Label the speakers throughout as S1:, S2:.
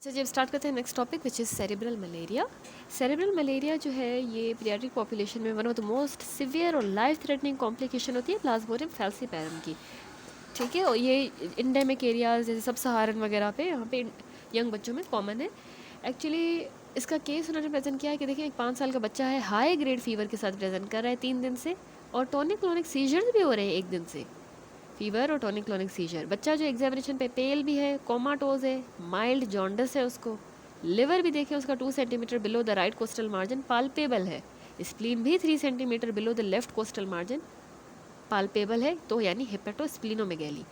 S1: चलिए अब स्टार्ट करते हैं next topic which is cerebral malaria. Cerebral malaria जो है ये पीडियाट्रिक पॉपुलेशन में one of the most severe और लाइफ थ्रेटनिंग कॉम्प्लिकेशन होती है प्लाज्मोडियम फैल्सीपैरम की। ठीक है, और ये इंडेमिक एरियाज जैसे सब सहारन वगैरह पे यहाँ पे यंग बच्चों में कॉमन है। एक्चुअली इसका केस उन्होंने प्रेजेंट किया है कि देखिए एक 5 साल का बच्चा है, हाई ग्रेड फीवर के साथ प्रेजेंट कर रहा है 3 दिन से, और टॉनिक क्लोनिक सीजर्स भी हो रहे हैं 1 दिन से। फीवर और टॉनिक क्लोनिक सीजर। बच्चा जो एग्जामिनेशन पे पेल भी है, कोमाटोज है, माइल्ड जॉन्डस है उसको, लिवर भी देखें उसका 2 centimetre below the right coastal margin palpable है, स्प्लीन भी 3 centimetre below the left coastal margin palpable है, तो यानी हेपेटोस्प्लिनोमेगैली।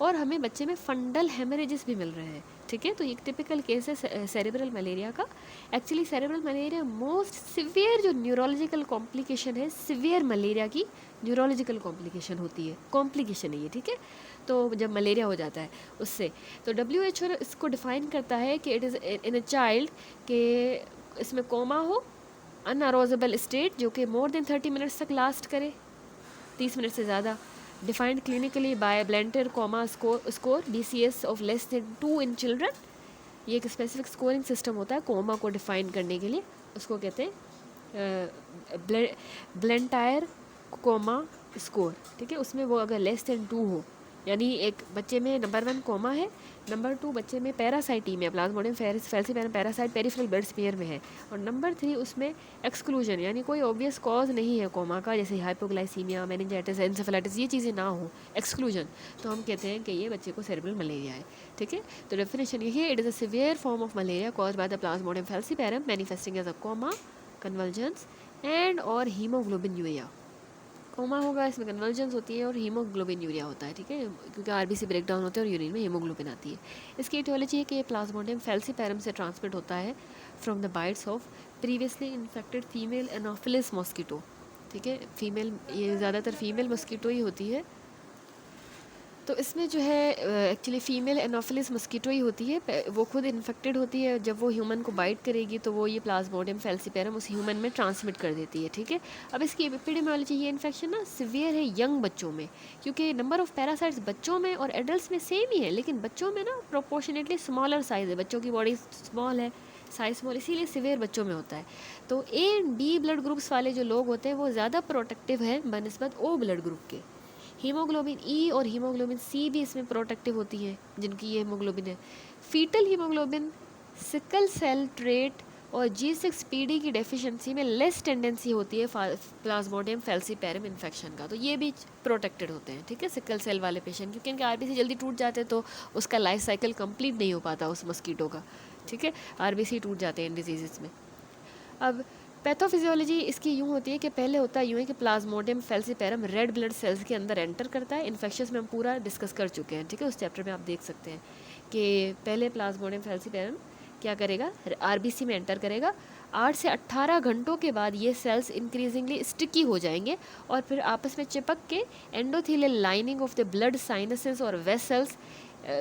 S1: और हमें बच्चे में फंडल हेमरेजेस भी मिल रहे हैं। ठीक है, तो एक टिपिकल केस है सेरेब्रल मलेरिया का। Actually cerebral malaria most severe जो न्यूरोलॉजिकल कॉम्प्लिकेशन है, सिवियर मलेरिया की न्यूरोलॉजिकल कॉम्प्लिकेशन होती है, कॉम्प्लिकेशन है ये। ठीक है, तो जब मलेरिया हो जाता है उससे, तो WHO इसको डिफाइन करता है कि it is in a child के इसमें कोमा हो, अनअरोजेबल स्टेट जो कि मोर देन 30 मिनट्स तक लास्ट करे, 30 मिनट से ज़्यादा, defined clinically by Blantyre coma score BCS of less than 2 in children. ये एक स्पेसिफिक स्कोरिंग सिस्टम होता है कोमा को डिफाइन करने के लिए, उसको कहते हैं ब्लेंटायर कोमा स्कोर। ठीक है, उसमें वो अगर लेस देन 2 हो, यानी एक बच्चे में नंबर 1 कोमा है, नंबर 2 बच्चे में parasitaemia Plasmodium falciparum parasite peripheral blood smear में है, और नंबर 3 उसमें एक्सक्लूजन, यानी कोई ऑब्वियस कॉज नहीं है कोमा का, जैसे हाइपोग्लाइसीमिया, मेनिंजाइटिस, एंसेफेलाइटिस, ये चीज़ें ना हो, एक्सक्लूजन, तो हम कहते हैं कि ये बच्चे को सेरेब्रल मलेरिया है। ठीक है, तो डेफिनेशन यही है, it is a severe form of malaria cause by the plasmodium falciparum manifesting as a coma, convulsions and और हीमोग्लोबिन यूरिया। कोमा होगा, इसमें कन्वर्जेंस होती है और हीमोग्लोबिन यूरिया होता है। ठीक है, क्योंकि RBC ब्रेक डाउन होते हैं और यूरिन में हीमोग्लोबिन आती है। इसकी इटियोलॉजी है कि ये प्लाज्मोडियम फैल्सीपैरम से ट्रांसमिट होता है from the bytes of previously infected female Anopheles mosquito. ठीक है, फीमेल, ये ज़्यादातर फीमेल मॉस्किटो ही होती है। तो इसमें जो है एक्चुअली फ़ीमेल एनोफिलिस मस्कीटो ही होती है, वो खुद इन्फेक्टेड होती है, जब वो ह्यूमन को बाइट करेगी तो वो ये प्लाज्मोडियम फैल्सीपैरम उस ह्यूमन में ट्रांसमिट कर देती है। ठीक है, अब इसकी एपिडेमियोलॉजी, ये इन्फेक्शन ना सिवियर है यंग बच्चों में, क्योंकि नंबर ऑफ पैरासाइट्स बच्चों में और एडल्ट में सेम ही है, लेकिन बच्चों में ना प्रोपोर्शनेटली स्मॉलर साइज़ है, बच्चों की बॉडी स्मॉल है, साइज स्मॉल, इसीलिए सिवियर बच्चों में होता है। तो A and B blood groups वाले जो लोग होते हैं वो ज़्यादा प्रोटेक्टिव हैं बनस्बत O ब्लड ग्रुप के। हीमोग्लोबिन E और हीमोग्लोबिन C भी इसमें प्रोटेक्टिव होती हैं जिनकी ये हीमोग्लोबिन है। Foetal haemoglobin, sickle cell trait और G6PD की डेफिशिएंसी में लेस टेंडेंसी होती है प्लाज्मोडियम फैल्सीपैरम इन्फेक्शन का, तो ये भी प्रोटेक्टेड होते हैं। ठीक है, सिकल सेल वाले पेशेंट, क्योंकि इनके RBC जल्दी टूट जाते हैं तो उसका लाइफ साइकिल कंप्लीट नहीं हो पाता उस मस्कीटो का। ठीक है, RBC टूट जाते हैं इन डिजीज़ में। अब पैथोफिजियोलॉजी इसकी यूँ होती है कि पहले होता है यूँ है कि Plasmodium falciparum red blood sales के अंदर एंटर करता है। इन्फेक्शंस में हम पूरा डिस्कस कर चुके हैं। ठीक है, उस चैप्टर में आप देख सकते हैं कि पहले प्लाज्मोडियम फैल्सीपैरम क्या करेगा, RBC में एंटर करेगा। 8 से 18 घंटों के बाद ये सेल्स इंक्रीजिंगली स्टिकी हो जाएंगे और फिर आपस में चिपक के endothelial lining of the blood sinuses और वेसल्स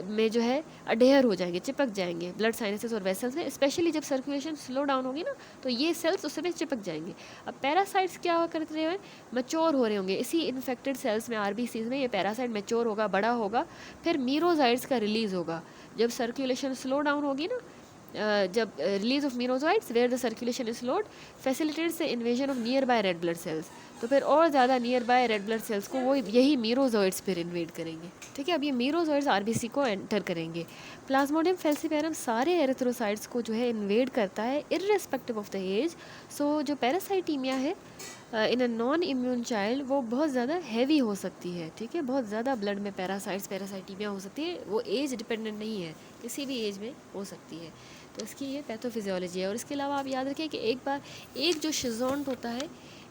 S1: में जो है अडेयर हो जाएंगे, चिपक जाएंगे ब्लड साइनसेस और वेसल्स में। स्पेशली जब सर्कुलेशन स्लो डाउन होगी ना तो ये सेल्स उसमें चिपक जाएंगे। अब पैरासाइट्स क्या कर रहे हैं, मैच्योर हो रहे होंगे इसी इन्फेक्टेड सेल्स में, RBCs में ये पैरासाइट मैच्योर होगा, बड़ा होगा, फिर मीरोजाइट्स का रिलीज होगा। जब सर्कुलेशन स्लो डाउन होगी ना, जब release of merozoites where the circulation is slowed facilitates the invasion of nearby red blood cells, तो फिर और ज़्यादा nearby red blood cells को वो यही मीरोजॉइड्स फिर इन्वेड करेंगे। ठीक है, अब ये मीरोजॉइड्स RBC को एंटर करेंगे। प्लाज्मोडियम फैल्सीपैरम सारे एरिथ्रोसाइट्स को जो है इन्वेड करता है इर्रेस्पेक्टिव ऑफ द एज। सो जो पैरासाइटीमिया है इन अ नॉन इम्यून चाइल्ड वो बहुत ज़्यादा हैवी हो सकती है। ठीक है, बहुत ज़्यादा ब्लड में पैरासाइटीमिया हो सकती है, वो एज डिपेंडेंट नहीं है, किसी भी एज में हो सकती है। तो इसकी ये पैथोफिजियोलॉजी है। और इसके अलावा आप याद रखें कि एक बार एक जो शिजोंट होता है,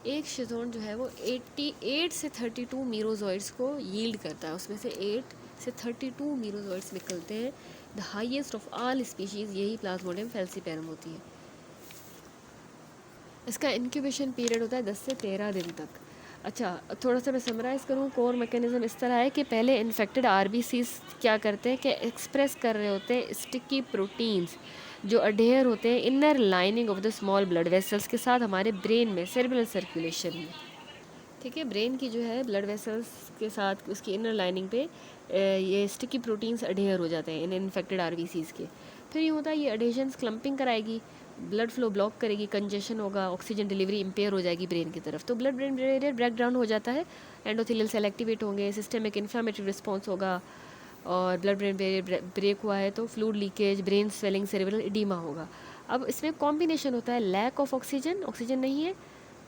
S1: एक शिजोंट जो है वो 88 से 32 मीरोजॉइड्स को यील्ड करता है, उसमें से 8 से 32 मीरोजॉइड्स निकलते हैं। The highest of all species यही प्लाज्मोडियम फैल्सीपैरम होती है। इसका इंक्यूबेशन पीरियड होता है 10 से 13 दिन तक। अच्छा, थोड़ा सा मैं समराइज़ करूँ, कोर मैकेनिज्म इस तरह है कि पहले इन्फेक्टेड RBCs क्या करते हैं कि एक्सप्रेस कर रहे होते हैं स्टिकी प्रोटीन्स जो अडेयर होते हैं inner lining of the small blood vessels के साथ हमारे ब्रेन में, सेरेब्रल सर्कुलेशन में। ठीक है, ब्रेन की जो है ब्लड वेसल्स के साथ उसकी इनर लाइनिंग पे ये स्टिकी प्रोटीन्स अडेयर हो जाते हैं इन इन्फेक्टेड RBCs के। फिर ये होता है ये एडेशंस क्लम्पिंग कराएगी, ब्लड फ्लो ब्लॉक करेगी, कंजेशन होगा, ऑक्सीजन डिलीवरी इम्पेयर हो जाएगी ब्रेन की तरफ, तो blood brain barrier break down हो जाता है, एंडोथेलियल सेल एक्टिवेट होंगे, सिस्टमिक इन्फ्लामेटरी रिस्पॉन्स होगा, और ब्लड ब्रेन बैरियर ब्रेक हुआ है तो fluid leakage, brain swelling, cerebral oedema होगा। अब इसमें कॉम्बिनेशन होता है लैक ऑफ ऑक्सीजन, ऑक्सीजन नहीं है,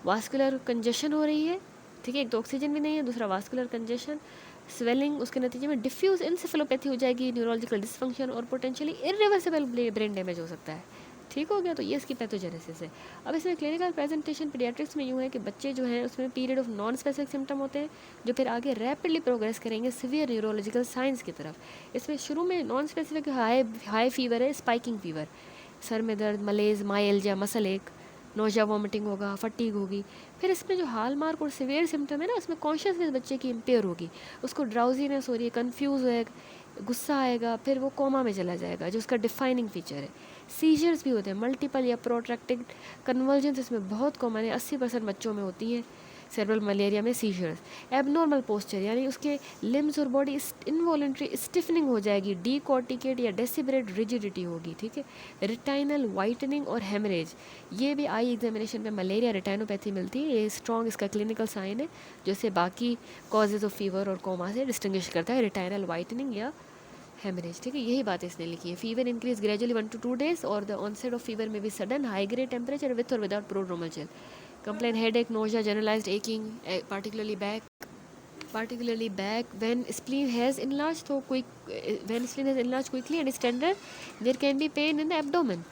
S1: वास्कुलर कंजेशन हो रही है, ठीक है, एक तो ऑक्सीजन भी नहीं है, दूसरा वास्कुलर कंजेशन, स्वेलिंग, उसके नतीजे में डिफ्यूज इंसेफेलोपैथी हो जाएगी, न्यूरोलॉजिकल डिसफंक्शन और पोटेंशियली इरिवर्सिबल ब्रेन डैमेज हो सकता है। ठीक हो गया, तो ये इसकी पैथोजेनेसिस है। अब इसमें क्लिनिकल प्रेजेंटेशन पीडियाट्रिक्स में यूँ है कि बच्चे जो हैं उसमें period of non specific symptom होते हैं जो फिर आगे रैपिडली प्रोग्रेस करेंगे सीवियर न्यूरोलॉजिकल साइंस की तरफ। इसमें शुरू में नॉन स्पेसिफिक हाई फीवर है, स्पाइकिंग फीवर, सर में दर्द, मलेज, माइल्जिया, मसल एक, नोजिया, वॉमिटिंग होगा, फटीग होगी। फिर इसमें जो हालमार्क और सिवियर सिम्टम है ना, उसमें कॉन्शियसनेस बच्चे की इम्पेयर होगी, उसको ड्राउजीनेस हो रही है, कन्फ्यूज़ होएगा, गुस्सा आएगा, फिर वो कोमा में चला जाएगा, जो उसका डिफाइनिंग फीचर है। सीजर्स भी होते हैं, मल्टीपल या प्रोट्रैक्टेड कन्वर्जेंस इसमें बहुत कॉमन है, 80% बच्चों में होती हैं सेरेब्रल मलेरिया में सीजर्स। एबनॉर्मल पोस्चर यानी उसके लिम्स और बॉडी इनवॉलेंट्री स्टिफनिंग हो जाएगी, डीकॉर्टिकेट या डेसिबरेट रिजिडिटी होगी, ठीक है। रिटाइनल वाइटनिंग और हेमरेज, ये भी आई एग्जामिनेशन में मलेरिया रिटाइनोपैथी मिलती है, ये स्ट्रॉन्ग इसका क्लिनिकल साइन है जो इसे बाकी कॉजेज ऑफ फीवर और कोमा से डिस्टिंग्विश करता है, रिटाइनल वाइटनिंग या हेमरेज, ठीक है। यही बात इसने लिखी है। Fever increase gradually 1 to 2 days और द ऑनसेट ऑफ फीवर में भी sudden high grade temperature with और without prodromal gel. Complain headache, nausea, generalized aching, particularly back when spleen has enlarged quickly and is tender, there can be pain in the abdomen.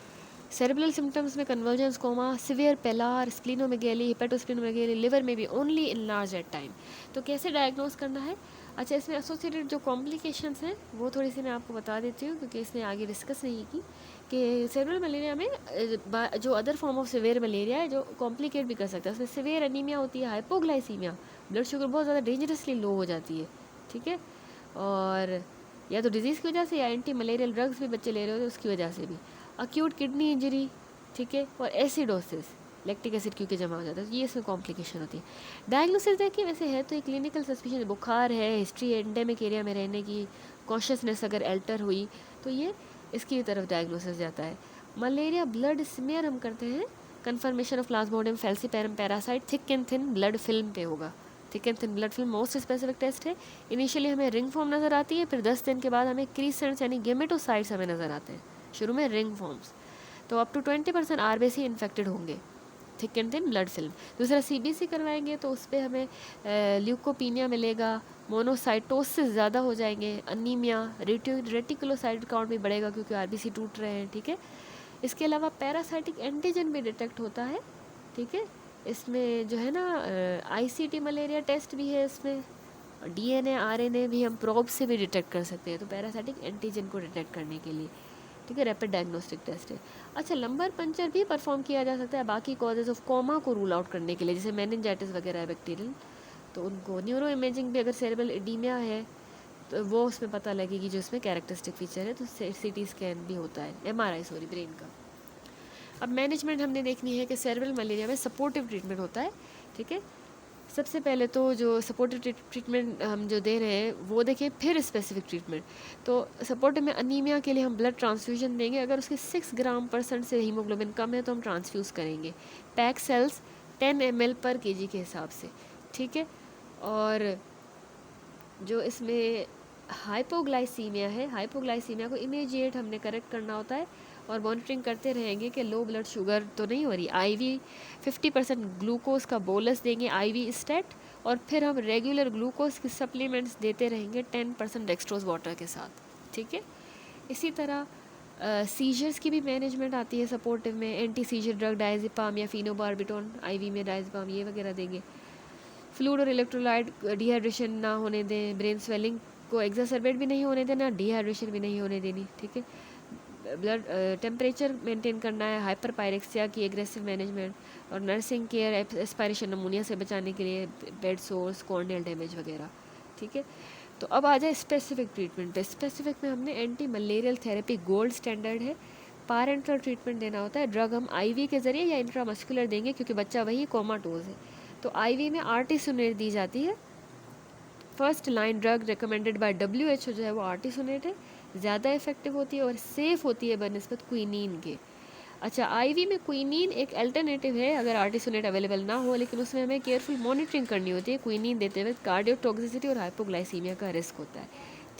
S1: Cerebral symptoms में convergence, coma, severe pallor, splenomegaly, hepatosplenomegaly, liver में भी only enlarge at time. तो कैसे diagnose करना है? अच्छा, इसमें associated जो कॉम्प्लिकेशंस हैं वो थोड़ी सी मैं आपको बता देती हूँ क्योंकि इसने आगे डिस्कस नहीं की कि सेरेब्रल मलेरिया में जो other form of severe malaria है जो कॉम्प्लिकेट भी कर सकता है, उसमें सिवियर एनीमिया होती है, हाइपोग्लाइसीमिया, ब्लड शुगर बहुत ज़्यादा डेंजरसली लो हो जाती है, ठीक है, और या तो डिजीज़ की वजह से या एंटी मलेरियल ड्रग्स भी बच्चे ले रहे होते हैं उसकी वजह से भी, अक्यूट किडनी इंजरी, ठीक है, और एसिडोसिस, लैक्टिक एसिड क्योंकि जमा हो जाता है, ये इसमें कॉम्प्लिकेशन होती है। डायग्नोसिस देखिए वैसे है तो एक क्लिनिकल सस्पिशन, बुखार है, हिस्ट्री एंडेमिक एरिया में रहने की, कॉन्शियसनेस अगर एल्टर हुई तो ये इसकी तरफ डायग्नोसिस जाता है। मलेरिया ब्लड स्मेयर हम करते हैं, confirmation of plasmodium falciparum parasite thick and thin blood film पे होगा। Thick and thin blood film most specific test है। इनिशियली हमें रिंग फॉर्म नज़र आती है, फिर 10 दिन के बाद हमें क्रीसेंट्स यानी गेमेटोसाइट्स हमें नज़र आते हैं, शुरू में रिंग फॉर्म्स, तो अप टू 20% आरबीसी इन्फेक्टेड होंगे, thick and thin blood film. दूसरा सीबीसी करवाएंगे तो उस पर हमें ल्यूकोपीनिया मिलेगा, मोनोसाइटोसिस ज़्यादा हो जाएंगे, अनीमिया, रेटिकुलोसाइट काउंट भी बढ़ेगा क्योंकि आरबीसी टूट रहे हैं, ठीक है। इसके अलावा पैरासाइटिक एंटीजन भी डिटेक्ट होता है, ठीक है। इसमें जो है ना आईसीटी मलेरिया टेस्ट भी है, इसमें डीएनए आरएनए भी हम प्रोब से भी डिटेक्ट कर सकते हैं, तो पैरासाइटिक एंटीजन को डिटेक्ट करने के लिए, ठीक है, रैपिड डायग्नोस्टिक टेस्ट है। अच्छा, लंबर पंचर भी परफॉर्म किया जा सकता है बाकी कॉजेज ऑफ कोमा को रूल आउट करने के लिए, जैसे मेनिंजाइटिस वगैरह है बैक्टीरियल, तो उनको न्यूरो इमेजिंग भी अगर सेरेब्रल एडीमिया है तो वो उसमें पता लगेगी जो इसमें कैरेक्टरिस्टिक फीचर है, तो सीटी स्कैन भी होता है, एमआरआई सॉरी ब्रेन का। अब मैनेजमेंट हमने देखनी है कि सेरेब्रल मलेरिया में सपोर्टिव ट्रीटमेंट होता है, ठीक है। सबसे पहले तो जो सपोर्टिव ट्रीटमेंट हम जो दे रहे हैं वो देखें, फिर स्पेसिफिक ट्रीटमेंट। तो सपोर्टिव में अनीमिया के लिए हम ब्लड ट्रांसफ्यूजन देंगे, अगर उसके 6 ग्राम% से हीमोग्लोबिन कम है तो हम ट्रांसफ्यूज़ करेंगे, पैक सेल्स 10 ml पर kg के हिसाब से, ठीक है। और जो इसमें हाइपोग्लाइसीमिया है, हाइपोग्लाइसीमिया को इमीडिएट हमने करेक्ट करना होता है और मॉनिटरिंग करते रहेंगे कि लो ब्लड शुगर तो नहीं हो रही। आईवी 50% ग्लूकोज का बोलस देंगे, आईवी स्टेट, और फिर हम रेगुलर ग्लूकोज के सप्लीमेंट्स देते रहेंगे 10% डेक्सट्रोज वाटर के साथ, ठीक है। इसी तरह सीजर्स की भी मैनेजमेंट आती है सपोर्टिव में, एंटी सीजर ड्रग डायज़ेपाम या फिनोबार्बिटोन, आईवी में डायज़ेपाम ये वगैरह देंगे। फ्लूइड और इलेक्ट्रोलाइट डिहाइड्रेशन ना होने दें, ब्रेन स्वेलिंग को एग्जासर्बेट भी नहीं होने देना, डिहाइड्रेशन भी नहीं होने देनी, ठीक है। ब्लड टेम्परेचर मेंटेन करना है, हाइपर पायरेक्सिया की एग्रेसिव मैनेजमेंट, और नर्सिंग केयर एस्पायरेशन नमूनिया से बचाने के लिए बेड सोर्स, कॉर्नियल डैमेज वगैरह, ठीक है। तो अब आ जाए स्पेसिफिक ट्रीटमेंट पे। स्पेसिफिक में हमने anti malarial therapy gold standard है, पारेंटल ट्रीटमेंट देना होता है, ड्रग हम आईवी के ज़रिए या इंट्रामस्कुलर देंगे क्योंकि बच्चा वही कोमाटोज है, तो आईवी में आर्टिसोनेट दी जाती है। First line drug recommended by WHO जो है वो आर्टिसोनेट है। ज़्यादा इफ़ेक्टिव होती है और सेफ़ होती है बनिस्बत क्विनीन के। अच्छा, आईवी में क्विनीन एक अल्टरनेटिव है अगर आर्टिसोनेट अवेलेबल ना हो, लेकिन उसमें हमें केयरफुल मॉनिटरिंग करनी होती है। क्विनीन देते हुए कार्डियोटॉक्सिसिटी और हाइपोग्लाइसीमिया का रिस्क होता है,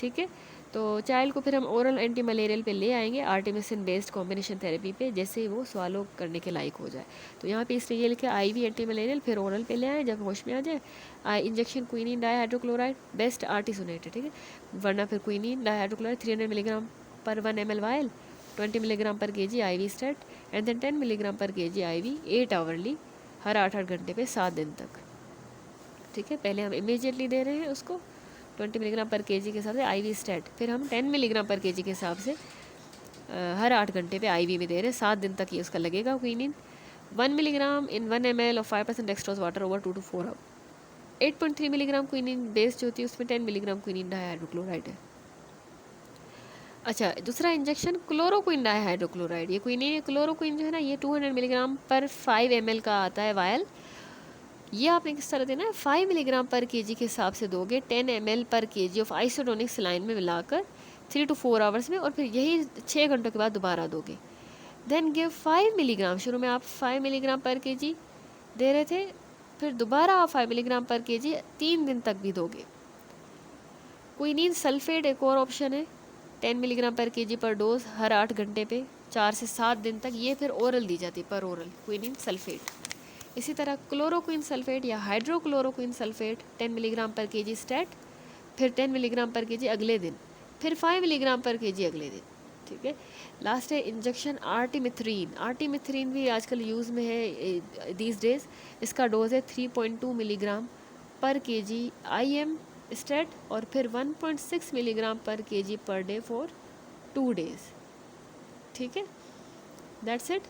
S1: ठीक है। तो चाइल्ड को फिर हम ओरल एंटी मलेरियल पे ले आएंगे, आर्टिमिसिन बेस्ड कॉम्बिनेशन थेरेपी पे, जैसे ही वो स्वालो करने के लायक हो जाए। तो यहाँ पे इसलिए ये लिखे आईवी एंटी मलेरियल, फिर ओरल पे ले आएँ जब होश में आ जाए। इंजेक्शन क्विनीन डाईहाइड्रोक्लोराइड बेस्ट आर्टिसोनेट है, ठीक है, वरना फिर क्विनीन डाईहाइड्रोक्लोराइड 300 मिलीग्राम पर 1 ml vial, 20 milligram per kg IV stat and then 10 milligram per kg IV 8 hourly, हर 8-8 घंटे पे 7 दिन तक, ठीक है। पहले हम इमीडिएटली दे रहे हैं उसको 20 मिलीग्राम पर केजी के हिसाब से आईवी स्टेट, फिर हम 10 मिलीग्राम पर केजी के हिसाब से हर 8 घंटे पे आईवी में दे रहे हैं, 7 दिन तक ये उसका लगेगा quinine. 1 milligram in 1 ml of 5% dextrose water over 2 to 4 hour. 8.3 milligram quinine base जो होती है उसमें 10 मिलीग्राम क्विनीन डाईहाइड्रोक्लोराइड है। अच्छा, दूसरा इंजेक्शन क्लोरोक्विन डाईहाइड्रोक्लोराइड, ये क्विनीन क्लोरोक्विन जो है ना, ये 200 मिलीग्राम पर 5 ml का आता है वायल। ये आपने किस तरह देना है, 5 मिलीग्राम पर केजी के हिसाब से दोगे, 10 ml पर केजी ऑफ आइसोटोनिक सलाइन में मिलाकर 3 to 4 आवर्स में, और फिर यही 6 घंटों के बाद दोबारा दोगे। देन गिव 5 मिलीग्राम, शुरू में आप 5 मिलीग्राम पर केजी दे रहे थे, फिर दोबारा आप 5 मिलीग्राम पर केजी 3 दिन तक भी दोगे। क्विनीन सल्फेट एक और ऑप्शन है, 10 मिलीग्राम पर केजी पर डोज हर 8 घंटे पे 4 से 7 दिन तक, ये फिर ओरल दी जाती है, पर ओरल क्विनीन सल्फेट। इसी तरह क्लोरोक्विन सल्फेट या hydrochloroquine sulphate 10 milligram per KG state, फिर 10 मिलीग्राम पर केजी अगले दिन, फिर 5 मिलीग्राम पर केजी अगले दिन, ठीक है। लास्ट है इंजेक्शन आर्टिमिथ्रीन। आर्टिमिथ्रीन भी आजकल यूज़ में है दीज डेज। इसका डोज है 3.2 milligram per KG IM state, और फिर 1.6 milligram per KG per day for 2 days, ठीक है। That's it.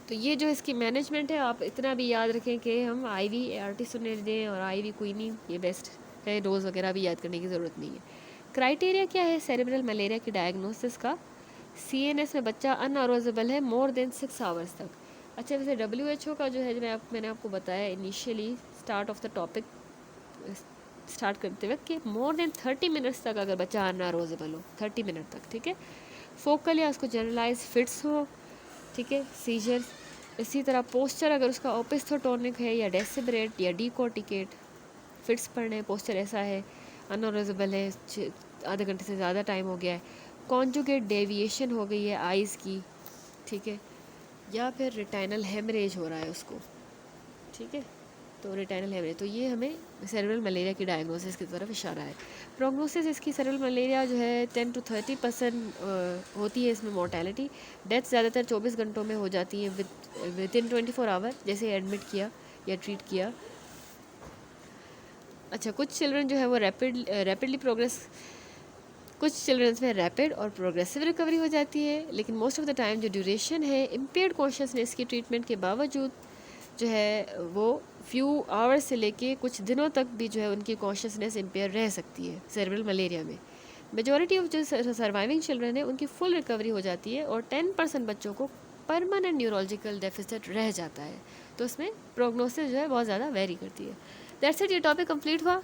S1: तो ये जो इसकी मैनेजमेंट है, आप इतना भी याद रखें कि हम आईवी आर्टिसोनेट दें और आईवी क्विनीन, ये बेस्ट है। डोज वगैरह भी याद करने की ज़रूरत नहीं है। क्राइटेरिया क्या है सेरेब्रल मलेरिया की डायग्नोसिस का? CNS में बच्चा अनअरोजेबल है मोर देन 6 आवर्स तक। अच्छा, वैसे WHO का जो है, मैंने आपको बताया initially start of the topic start करते वक्त, कि मोर देन 30 मिनट्स तक अगर बच्चा अनअरोजेबल हो, 30 मिनट तक, ठीक है। फोकल या उसको जनरलाइज फिट्स हो, ठीक है, सीजर्स। इसी तरह पोस्चर अगर उसका ओपिस्थोटोनिक है या डेसिबरेट या डीकोर्टिकेट, फिट्स पड़ने हैं, पोस्चर ऐसा है, अनऑरेजेबल है, आधे घंटे से ज़्यादा टाइम हो गया है, कॉन्जुगेट डेविएशन हो गई है आइज़ की, ठीक है, या फिर रिटाइनल हेमरेज हो रहा है उसको, ठीक है। तो रिटाइनल हेमरेज, तो ये हमें सेरेब्रल मलेरिया की डायग्नोसिस की तरफ इशारा है। प्रोग्नोसिस इसकी सेरेब्रल मलेरिया जो है 10 to 30% होती है इसमें मोर्टेलिटी। डेथ ज़्यादातर 24 घंटों में हो जाती है विद इन 24 आवर, जैसे एडमिट किया या ट्रीट किया। अच्छा, कुछ चिल्ड्रन जो है वो रैपिडली प्रोग्रेस, कुछ चिल्ड्रंस में रैपिड और प्रोग्रेसिव रिकवरी हो जाती है, लेकिन मोस्ट ऑफ द टाइम जो ड्यूरेशन है इम्पेयर्ड कॉन्शियसनेस की ट्रीटमेंट के बावजूद जो है वो फ्यू आवर्स से लेके कुछ दिनों तक भी जो है उनकी कॉन्शियसनेस इम्पेयर रह सकती है सेरेब्रल मलेरिया में। मेजॉरिटी ऑफ जो सर्वाइविंग चिल्ड्रन है उनकी फुल रिकवरी हो जाती है, और 10% बच्चों को परमानेंट न्यूरोलॉजिकल डेफिसिट रह जाता है। तो उसमें प्रोग्नोसिस जो है बहुत ज़्यादा वेरी करती है। दैट्स इट, ये टॉपिक कंप्लीट हुआ।